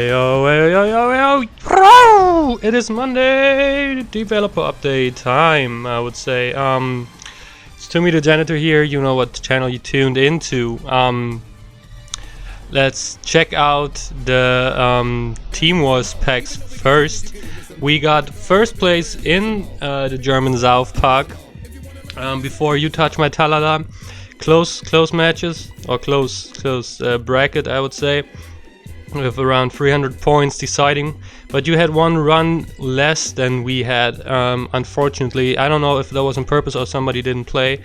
Yo. It is Monday, developer update time, I would say. It's Tuemmy the janitor here, you know what channel you tuned into. Let's check out the Team Wars packs first. We got first place in the German South Park. Before you touch my talala, close matches, or close bracket, I would say, with around 300 points deciding, but you had one run less than we had. Unfortunately, I don't know if that was on purpose or somebody didn't play.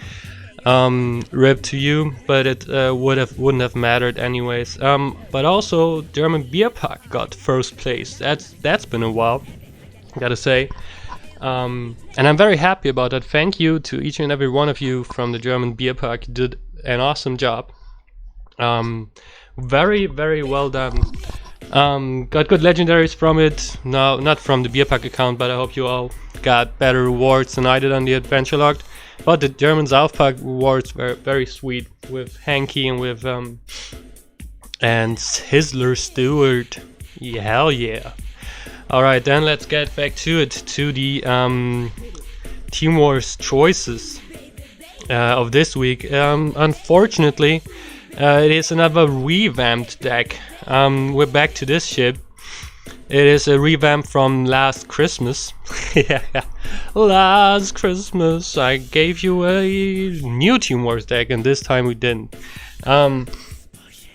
Rip to you, but it wouldn't have mattered anyways. But also German Beer Park got first place. That's been a while, gotta say. And I'm very happy about that. Thank you to each and every one of you from the German Beer Park. You did an awesome job. Very well done. Got good legendaries from it. No, not from the Beer Park account, but I hope you all got better rewards than I did on the Adventure Logged. But the German South Park rewards were very sweet, with Hanky and with and Sizzler Stewart. Yeah, hell yeah. Alright, then let's get back to it, to the Team Wars choices of this week. Unfortunately, it is another revamped deck. We're back to this ship. It is a revamp from last Christmas. Yeah, last Christmas I gave you a new Team Wars deck, and this time we didn't.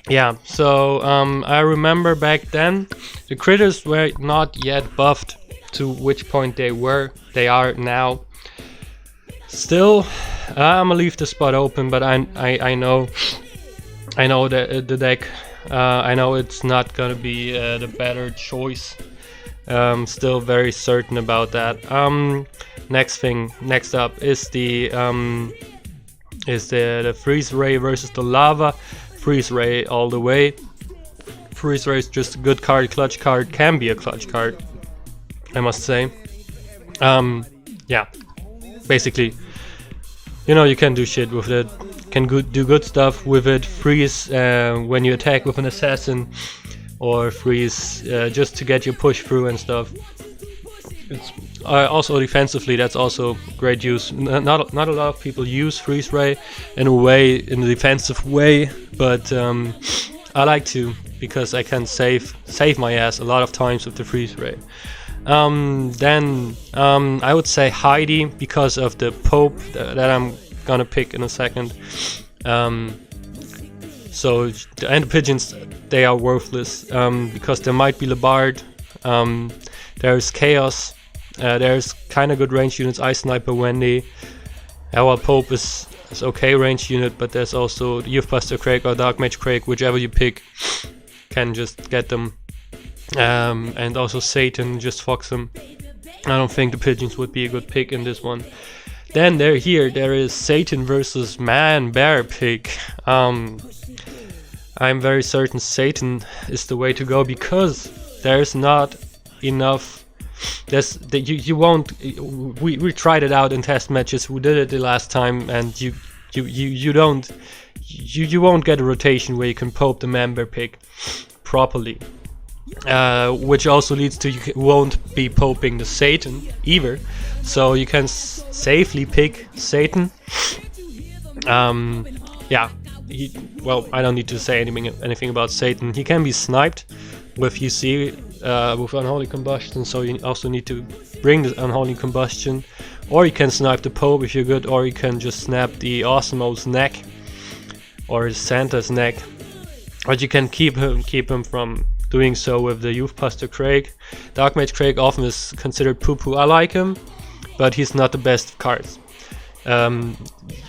Yeah, so I remember back then the critters were not yet buffed to which point they are now. Still, I'm gonna leave the spot open, but I know that the deck, I know it's not gonna be the better choice. Still very certain about that. Next up is the Freeze Ray versus the Lava. Freeze Ray all the way. Freeze Ray is just a good card. Clutch card can be a clutch card, I must say. Yeah, basically, you know, you can do shit with it. Can do good stuff with it. Freeze when you attack with an assassin, or freeze just to get your push through and stuff. It's also defensively, that's also great use. Not a lot of people use Freeze Ray in a defensive way, but I like to, because I can save my ass a lot of times with the Freeze Ray. Then I would say Heidi, because of the Pope that I'm gonna pick in a second. So and the pigeons, they are worthless, because there might be Labard. There's Chaos. There's kind of good range units. Ice Sniper Wendy. Our Pope is okay range unit, but there's also Youth Buster Craig or Dark Mage Craig, whichever you pick, can just get them. And also Satan, just fox them. I don't think the pigeons would be a good pick in this one. Then there is Satan versus Man Bear pick. I'm very certain Satan is the way to go, because there's not enough. You won't. We tried it out in test matches. We did it the last time, and you won't get a rotation where you can pope the Man Bear pick properly. Which also leads to you won't be poping the Satan either, so you can safely pick Satan. Yeah, well, I don't need to say anything about Satan. He can be sniped with UC, with Unholy Combustion, so you also need to bring the Unholy Combustion, or you can snipe the Pope if you're good, or you can just snap the Awesomo's neck or Santa's neck, but you can keep him from doing so with the Youth Buster Craig. Dark Mage Craig often is considered poo-poo. I like him, but he's not the best of cards. And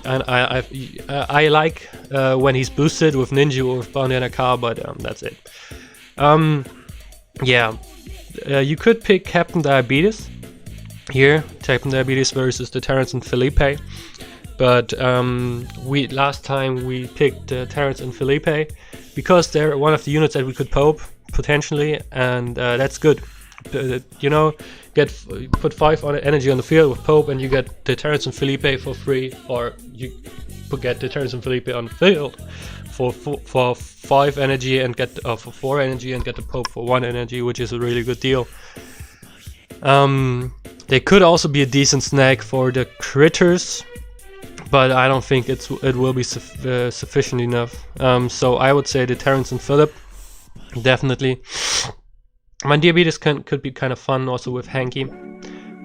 I like when he's boosted with Ninja or with Bounty on a car, but that's it. Yeah, you could pick Captain Diabetes here. Captain Diabetes versus the Terrence and Felipe. But last time we picked Terrence and Felipe because they're one of the units that we could pope potentially, and that's good. You know, put 5 on energy on the field with Pope, and you get the Terrence and Felipe for free, or you get the Terrence and Felipe on the field for 5 energy and get for 4 energy and get the Pope for 1 energy, which is a really good deal. They could also be a decent snack for the critters, but I don't think it will be sufficient enough. So I would say the Terrence and Phillip, definitely. My Diabetes could be kind of fun also with Hanky,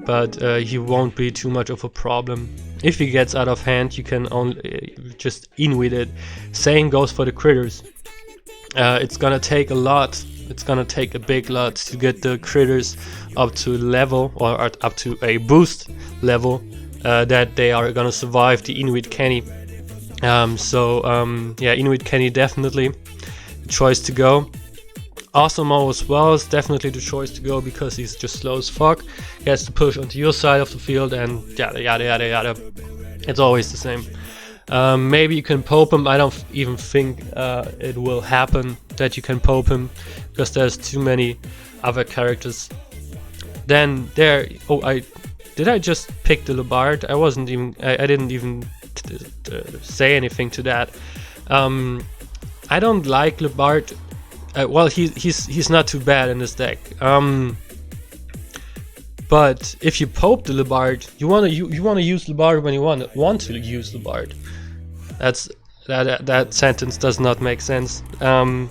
but he won't be too much of a problem. If he gets out of hand, you can only just Inuit it. Same goes for the critters. It's gonna take a lot. It's gonna take a big lot to get the critters up to level, or up to a boost level, that they are gonna survive the Inuit Kenny. Yeah, Inuit Kenny definitely the choice to go. Awesome as well is definitely the choice to go because he's just slow as fuck. He has to push onto your side of the field and yada yada yada yada. It's always the same. Maybe you can Pope him. I don't even think it will happen that you can Pope him because there's too many other characters. Then there. Oh, did I just pick the Lebard? I wasn't even. I didn't even say anything to that. I don't like Lebard. Well, he's not too bad in this deck. But if you Pope the Lebard, you wanna use Lebard when you want to use Lebard. That sentence does not make sense. You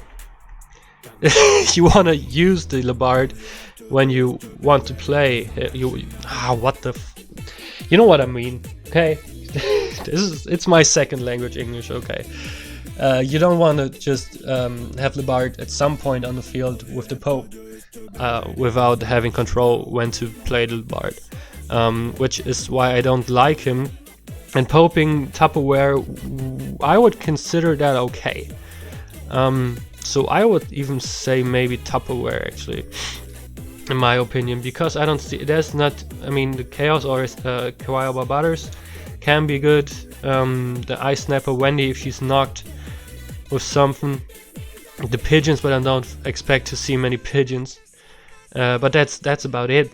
wanna use the Lebard when you want to play. You know what I mean? Okay, it's my second language, English. Okay. You don't want to just have Lebard at some point on the field with the Pope without having control when to play the Lebard, which is why I don't like him. And Poping Tupperware, I would consider that okay. So I would even say maybe Tupperware actually, in my opinion, because I don't see there's not. I mean, the Chaos or Kawaii Barbados can be good. The Ice Snapper Wendy if she's knocked with something, the pigeons, but I don't expect to see many pigeons. But that's about it.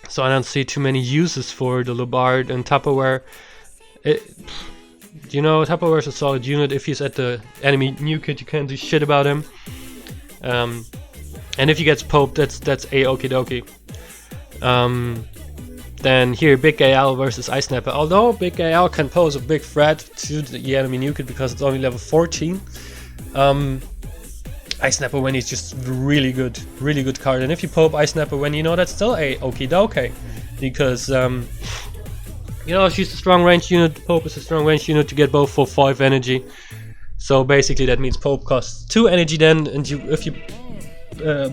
So I don't see too many uses for the Lebard and Tupperware. You know, Tupperware is a solid unit. If he's at the enemy new kit, you can't do shit about him. And if he gets Pope, that's a okie dokie. Then here, Big Gay Owl versus Ice Snapper. Although Big Gay Owl can pose a big threat to the enemy new kit because it's only level 14. Ice Snapper when he's just really good card. And if you Pope Ice Snapper when you know that's still a okie dokie, because you know she's a strong range unit. Pope is a strong range unit to get both for 5 energy. So basically that means Pope costs 2 energy then, and if you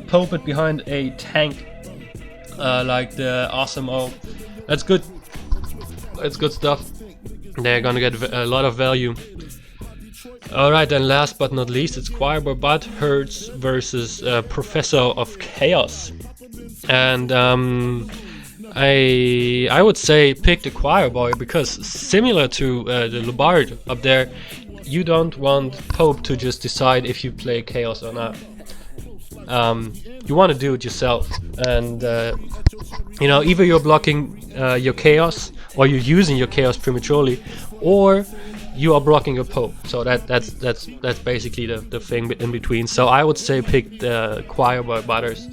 Pope it behind a tank. Like the Awesome O, that's good. That's good stuff. They're gonna get a lot of value. Alright, then last but not least, it's Choirboy Butthurts versus Professor of Chaos. And I would say pick the Choirboy because similar to the Lebard up there, you don't want Pope to just decide if you play Chaos or not. You want to do it yourself, and you know, either you're blocking your Chaos or you're using your Chaos prematurely, or you are blocking your Pope. So that's basically the thing in between. So I would say pick the Choirboy Butters.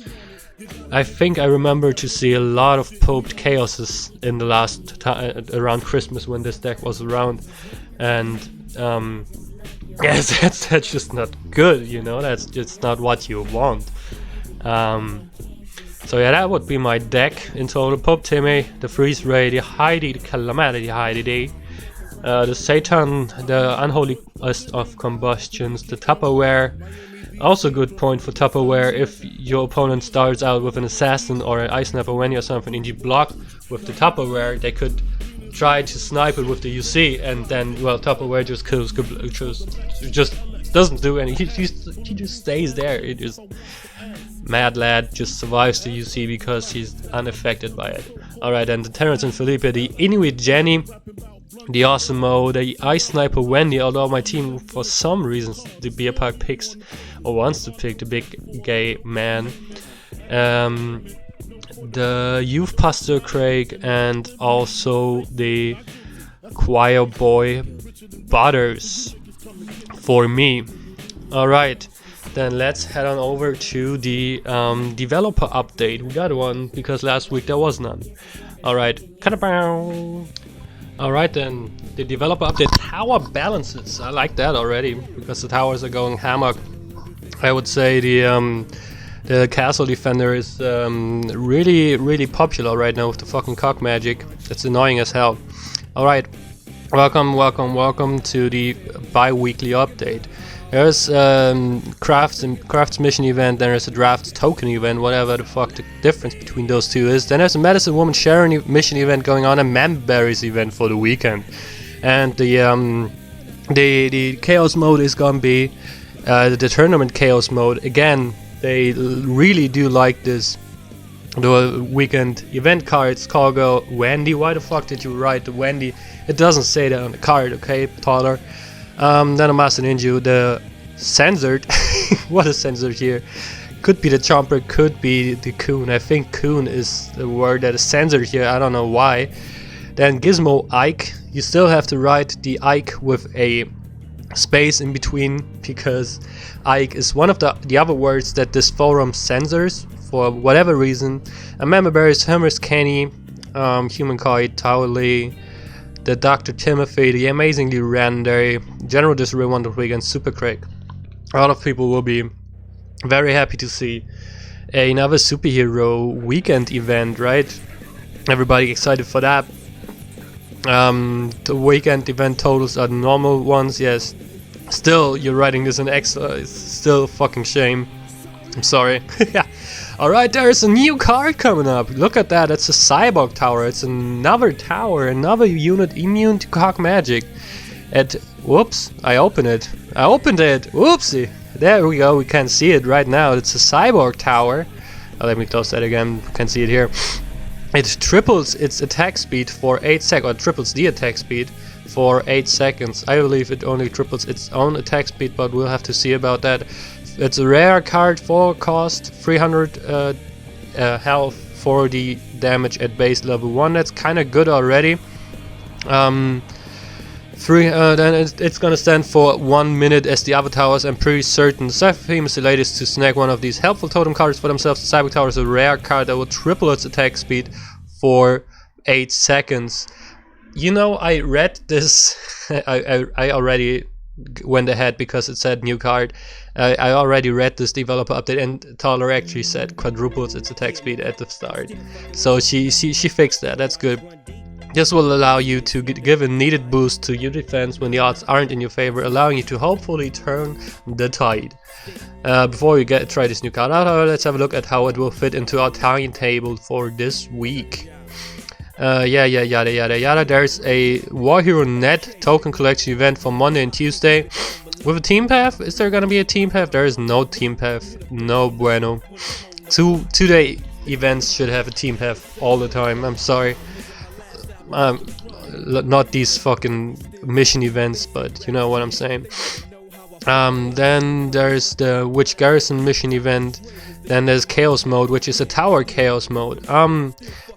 I think I remember to see a lot of Poped Chaoses in the last time around Christmas when this deck was around, and yes, that's just not good, you know, that's just not what you want. So yeah, that would be my deck in total. Pope Tuemmy, the Freeze Ray, the Heidi, the Calamity Heidi, the Satan, the Unholy List of Combustions, the Tupperware. Also good point for Tupperware if your opponent starts out with an Assassin or an Ice Snapper Wendy or something and you block with the Tupperware, they could try to snipe it with the UC, and then, well, Tupperware just kills, just doesn't do any, he just stays there. It is Mad Lad just survives the UC because he's unaffected by it. Alright, and the Terrence and Felipe, the Inuit Jenny, the Awesome Mo, the Ice Sniper Wendy, although my team for some reasons the Beer Park picks or wants to pick the Big Gay Man, the Youth Pastor Craig, and also the Choir Boy Butters. for me. Alright, then let's head on over to the developer update. We got one because last week there was none. Alright, alright then, the developer update. Tower balances, I like that already because the towers are going hammock. I would say the castle defender is really popular right now with the fucking cock magic. It's annoying as hell. Alright, welcome to the bi-weekly update. There's crafts mission event, then there's a draft token event, whatever the fuck the difference between those two is. Then there's a medicine woman sharing mission event going on, a memberries event for the weekend. And the chaos mode is gonna be the tournament chaos mode. Again, they really do like this. The weekend event cards, cargo, Wendy. Why the fuck did you write the Wendy? It doesn't say that on the card, okay, Taller. Then a Master Ninja, the censored. What is censored here? Could be the Chomper, could be the Coon. I think Coon is the word that is censored here. I don't know why. Then Gizmo Ike. You still have to write the Ike with a space in between because Ike is one of the other words that this forum censors for whatever reason. A Memberberries, Hummers, Kenny, Humankind, Towley, the Dr. Timothy, the Amazingly Randy, General Disarray, Wonder Weekend, Super Craig. A lot of people will be very happy to see another superhero weekend event, right? Everybody excited for that. The weekend event totals are the normal ones, yes. Still, you're writing this in Excel, it's still a fucking shame. I'm sorry. Yeah. Alright, there's a new card coming up. Look at that, it's a CYBORG Tower. It's another tower, another unit immune to cock magic. Whoops, I opened it. Whoopsie. There we go, we can see it right now. It's a CYBORG Tower. Let me close that again, you can see it here. It triples its attack speed for 8 seconds, or triples the attack speed for 8 seconds. I believe it only triples its own attack speed, but we'll have to see about that. It's a rare card for cost, 300 health, 40 damage at base level 1. That's kind of good already. Then it's gonna stand for 1 minute as the other towers. I'm pretty certain the Cypher Theme is the latest to snag one of these helpful totem cards for themselves. The CYBORG Tower is a rare card that will triple its attack speed for 8 seconds. You know, I read this. I already went ahead because it said new card. I already read this developer update, and Taller actually said quadruples its attack speed at the start. So she fixed that. That's good. This will allow you to give a needed boost to your defense when the odds aren't in your favor, allowing you to hopefully turn the tide. Before we try this new card out, however, let's have a look at how it will fit into our timetable for this week. Yada. There's a War Hero Net token collection event for Monday and Tuesday. With a team path? Is there gonna be a team path? There is no team path. No bueno. Two-day events should have a team path all the time. I'm sorry. Not these fucking mission events, but you know what I'm saying. Then there's the Witch Garrison mission event. Then there's Chaos Mode, which is a tower Chaos Mode.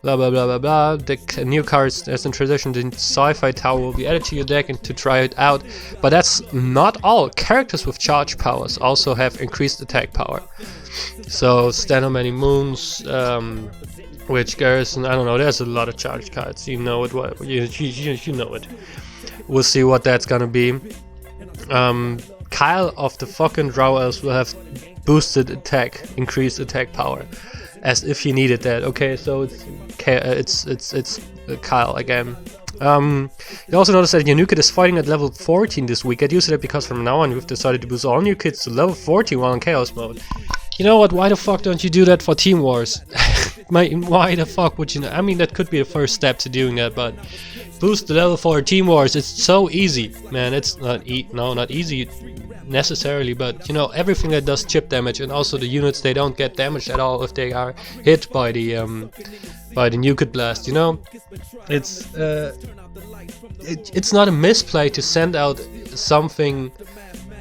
Blah blah blah blah blah. The new cards, as in tradition, the Sci-Fi Tower will be added to your deck and to try it out. But that's not all. Characters with charge powers also have increased attack power. So Stand on Many Moons, Witch Garrison. I don't know. There's a lot of charge cards. You know it. You know it. We'll see what that's gonna be. Kyle of the fucking Drow Elves will have boosted attack, increased attack power, as if he needed that. Okay, so it's Kyle again. You also notice that your new kid is fighting at level 14 this week. Get used to that because from now on we've decided to boost all new kids to level 14 while in Chaos Mode. You know what? Why the fuck don't you do that for Team Wars? Why the fuck would you know? I mean, that could be the first step to doing that, but boost the level for Team Wars. It's so easy, man. It's not not easy necessarily, but you know, everything that does chip damage, and also the units, they don't get damaged at all if they are hit by the nuke blast. You know, it's not a misplay to send out something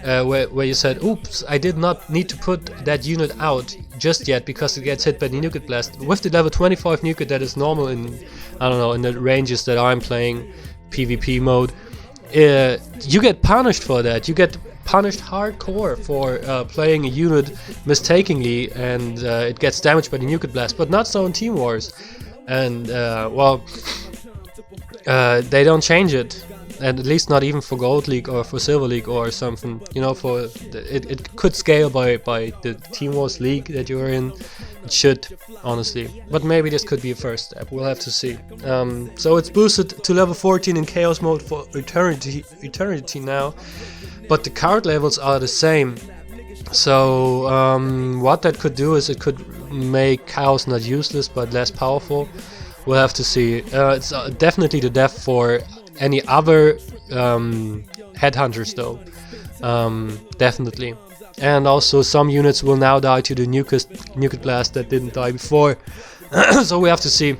where you said, oops, I did not need to put that unit out just yet because it gets hit by the nuke blast. With the level 25 nuke that is normal in, I don't know, in the ranges that I'm playing PvP mode, you get punished for that. You get punished hardcore for playing a unit mistakenly and it gets damaged by the nuclear blast, but not so in Team Wars. And well, they don't change it, and at least not even for Gold League or for Silver League or something. You know, for it could scale by the Team Wars League that you're in. It should, honestly, but maybe this could be a first step. We'll have to see. So it's boosted to level 14 in Chaos mode for eternity now, but the card levels are the same. So what that could do is it could make Chaos not useless but less powerful. We'll have to see. It's definitely the death for any other headhunters though. Definitely. And also some units will now die to the nuclear blast that didn't die before. So we have to see.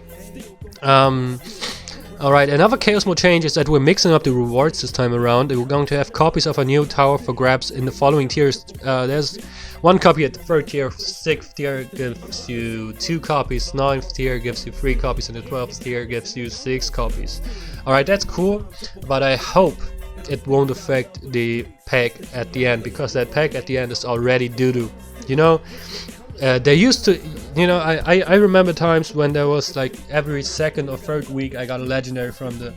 Alright, another Chaos Mode change is that we're mixing up the rewards this time around. We're going to have copies of a new tower for grabs in the following tiers. There's 1 copy at the 3rd tier, 6th tier gives you 2 copies, 9th tier gives you 3 copies, and the 12th tier gives you 6 copies. Alright, that's cool, but I hope it won't affect the pack at the end, because that pack at the end is already doo-doo. You know, they used to, you know, I remember times when there was like every 2nd or 3rd week I got a legendary from the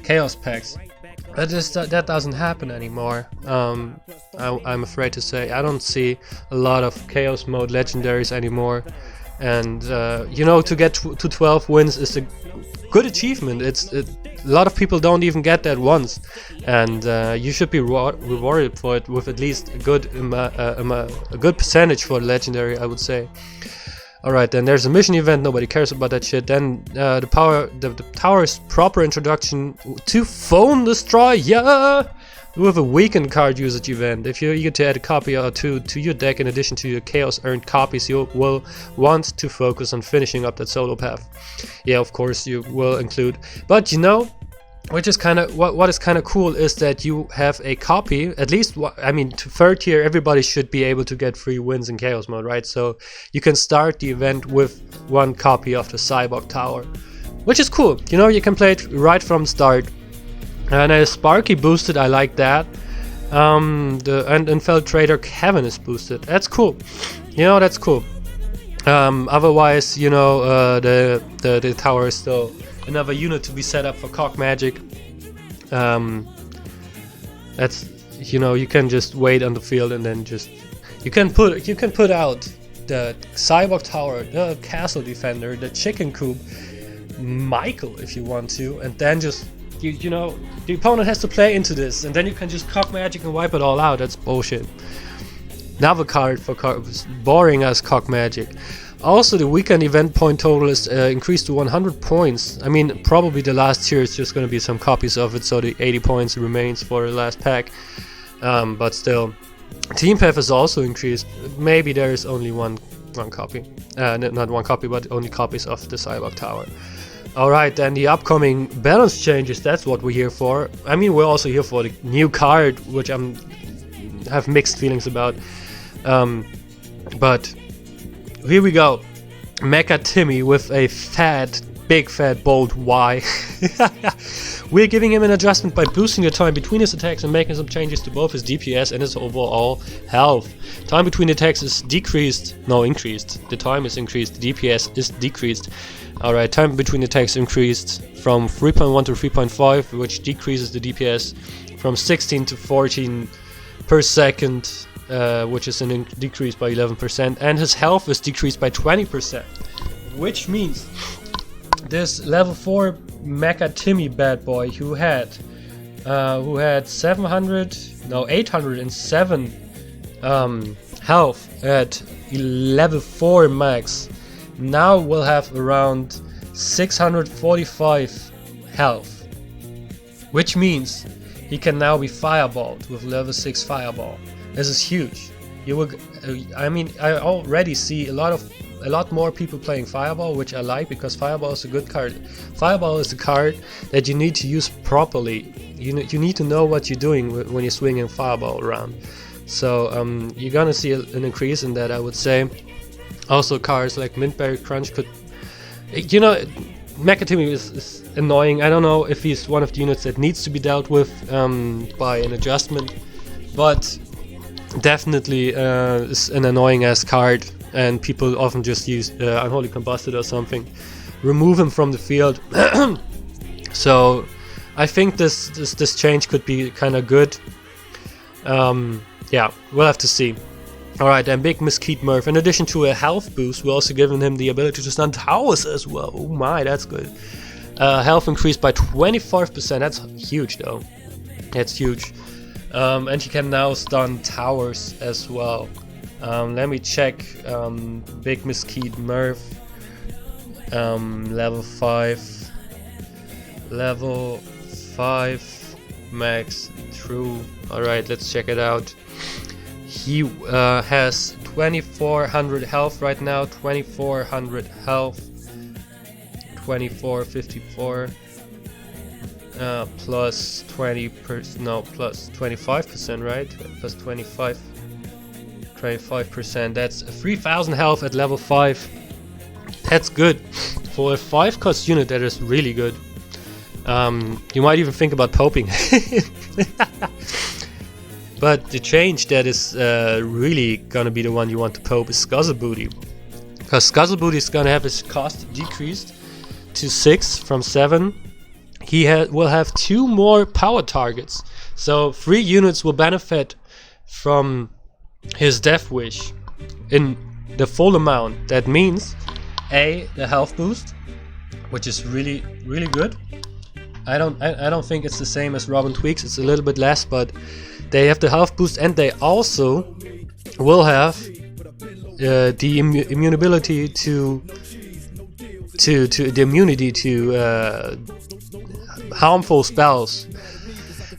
Chaos packs. That doesn't happen anymore. I'm afraid to say I don't see a lot of Chaos mode legendaries anymore, and you know, to get to 12 wins is a good achievement. A lot of people don't even get that once, and you should be rewarded for it with at least a good percentage for the legendary, I would say. Alright, then there's a mission event, nobody cares about that shit. Then the tower's proper introduction to Phone Destroyer with a weekend card usage event. If you're eager to add a copy or two to your deck in addition to your Chaos earned copies, you will want to focus on finishing up that solo path. Yeah, of course you will include, but you know, which is kind of what is kind of cool is that you have a copy, at least. I mean, to 3rd tier everybody should be able to get 3 wins in Chaos mode, right? So you can start the event with 1 copy of the CYBORG Tower, which is cool. You know, you can play it right from the start. And a Sparky boosted, I like that. The Infiltrator Kevin is boosted. That's cool. You know, that's cool. Otherwise, you know, the tower is still another unit to be set up for Cock Magic. That's, you know, you can just wait on the field and then just you can put out the CYBORG Tower, the Castle Defender, the Chicken Coop, Michael if you want to, and then just you know, the opponent has to play into this, and then you can just Cock Magic and wipe it all out. That's bullshit. Another card for boring as Cock Magic. Also, the weekend event point total is increased to 100 points. I mean, probably the last tier is just going to be some copies of it, so the 80 points remains for the last pack. But still, Team Path is also increased. Maybe there is only one copy. Not 1 copy, but only copies of the CYBORG Tower. Alright, then the upcoming balance changes, that's what we're here for. I mean, we're also here for the new card, which I have mixed feelings about. But here we go. Mecha Timmy with a big fat bold Y. We're giving him an adjustment by boosting the time between his attacks and making some changes to both his DPS and his overall health. Time between attacks is increased. The time is increased, the DPS is decreased. Alright, time between attacks increased from 3.1 to 3.5, which decreases the DPS from 16 to 14 per second, which is a decrease by 11%, and his health is decreased by 20%, which means this level 4 Mecha Timmy bad boy who had 807 health at level 4 max, now will have around 645 health, which means he can now be fireballed with level 6 fireball. This is huge. You will, I mean, I already see a lot more people playing Fireball, which I like, because Fireball is a good card. Fireball is the card that you need to use properly. You need to know what you're doing when you're swinging Fireball around. So you're gonna see an increase in that, I would say. Also, cards like Mintberry Crunch could, you know, Mecha Timmy is annoying. I don't know if he's one of the units that needs to be dealt with by an adjustment, but definitely is an annoying ass card, and people often just use Unholy Combusted or something. Remove him from the field. So I think this change could be kind of good. Yeah, we'll have to see. Alright, and Big Mesquite Murph. In addition to a health boost, we're also giving him the ability to stun towers as well. Oh my, that's good. Health increased by 25%. That's huge though. That's huge. And he can now stun towers as well. Let me check. Big Mesquite Murph. Level 5. Level 5 max. True. Alright, let's check it out. He has 2400 health right now. 2400 health. 2454. Plus 20%. No, plus 25%, right? Plus 25%. That's 3000 health at level 5. That's good. For a 5-cost unit, that is really good. You might even think about poping. But the change that is really gonna be the one you want to pope is Scuzzle Booty. Because Scuzzle Booty is gonna have his cost decreased to 6 from 7. He will have 2 more power targets. So 3 units will benefit from his Death Wish in the full amount. That means the health boost, which is really, really good. I don't think it's the same as Robin Tweaks. It's a little bit less, but they have the health boost, and they also will have the immunity to the immunity to harmful spells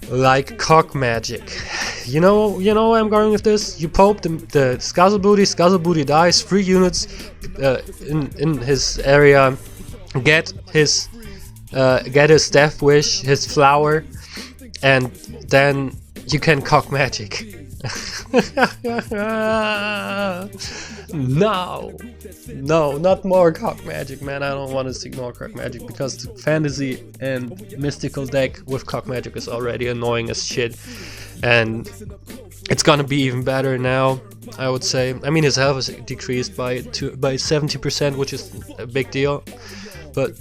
like cock magic. You know where I'm going with this. You pope the Scuzzle Booty dies. 3 units in his area get his Death Wish, his flower, and then you can cock magic. No, not more cock magic, man. I don't want to see more cock magic, because the fantasy and mystical deck with cock magic is already annoying as shit, and it's gonna be even better now, I would say. I mean, his health is decreased by 70%, which is a big deal, but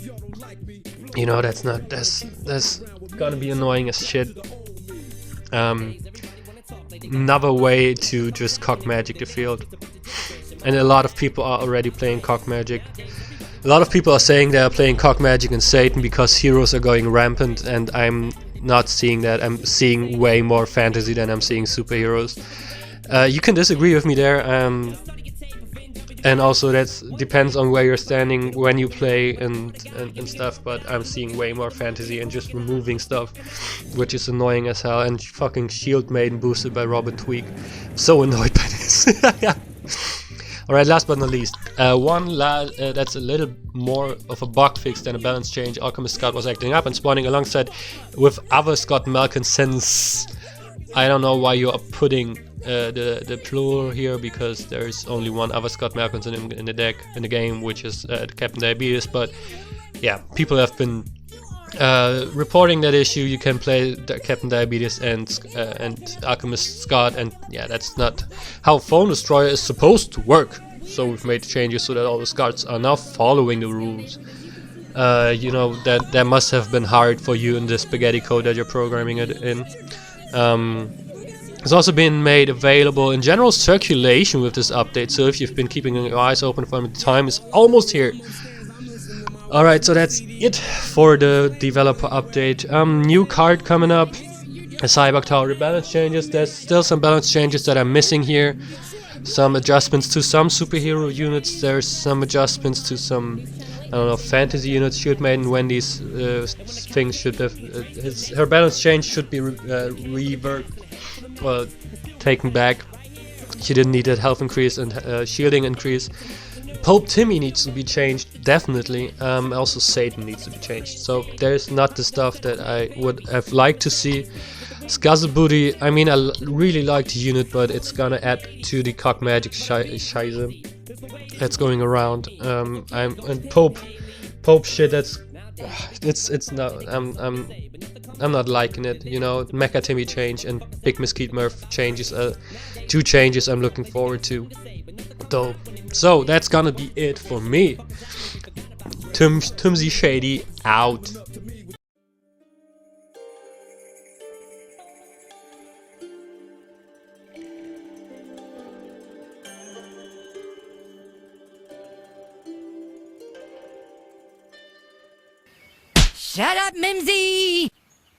you know, that's gonna be annoying as shit. Another way to just cock magic the field, and a lot of people are already playing cock magic. A lot of people are saying they are playing cock magic and Satan because heroes are going rampant, and I'm not seeing that. I'm seeing way more fantasy than I'm seeing superheroes. You can disagree with me there, and also that depends on where you're standing when you play and stuff, but I'm seeing way more fantasy and just removing stuff, which is annoying as hell. And fucking Shield Maiden boosted by Robin Tweak. So annoyed by this. Alright, last but not least, that's a little more of a bug fix than a balance change. Alchemist Scott was acting up and spawning alongside with other Scott Malkinsons. I don't know why you are putting the plural here, because there's only one other Scott Malkinson in the deck, in the game, which is Captain Diabetes. But yeah, people have been reporting that issue. You can play Captain Diabetes and Alchemist Scott, and yeah, that's not how Phone Destroyer is supposed to work. So we've made changes so that all the Scots are now following the rules. You know, that must have been hard for you in the spaghetti code that you're programming it in. It's also been made available in general circulation with this update, so if you've been keeping your eyes open for the time, is almost here. Alright, so that's it for the developer update. New card coming up, a CYBORG Tower balance changes. There's still some balance changes that I'm missing here. Some adjustments to some superhero units. There's some adjustments to some, I don't know, fantasy units. Shield Maiden Wendy's things should have, her balance change should be reworked. Well, taken back. She didn't need that health increase and shielding increase. Pope Timmy needs to be changed, definitely. Also Satan needs to be changed. So there's not the stuff that I would have liked to see. Scuzzle Booty, I mean, I really like the unit, but it's gonna add to the cock magic scheiße that's going around. And Pope shit. It's not. I'm not liking it, you know. Mecha Timmy change and Big Mesquite Murph changes, 2 changes I'm looking forward to. Though, so that's gonna be it for me. Tuemmy Shady out. Shut up, Mimsy!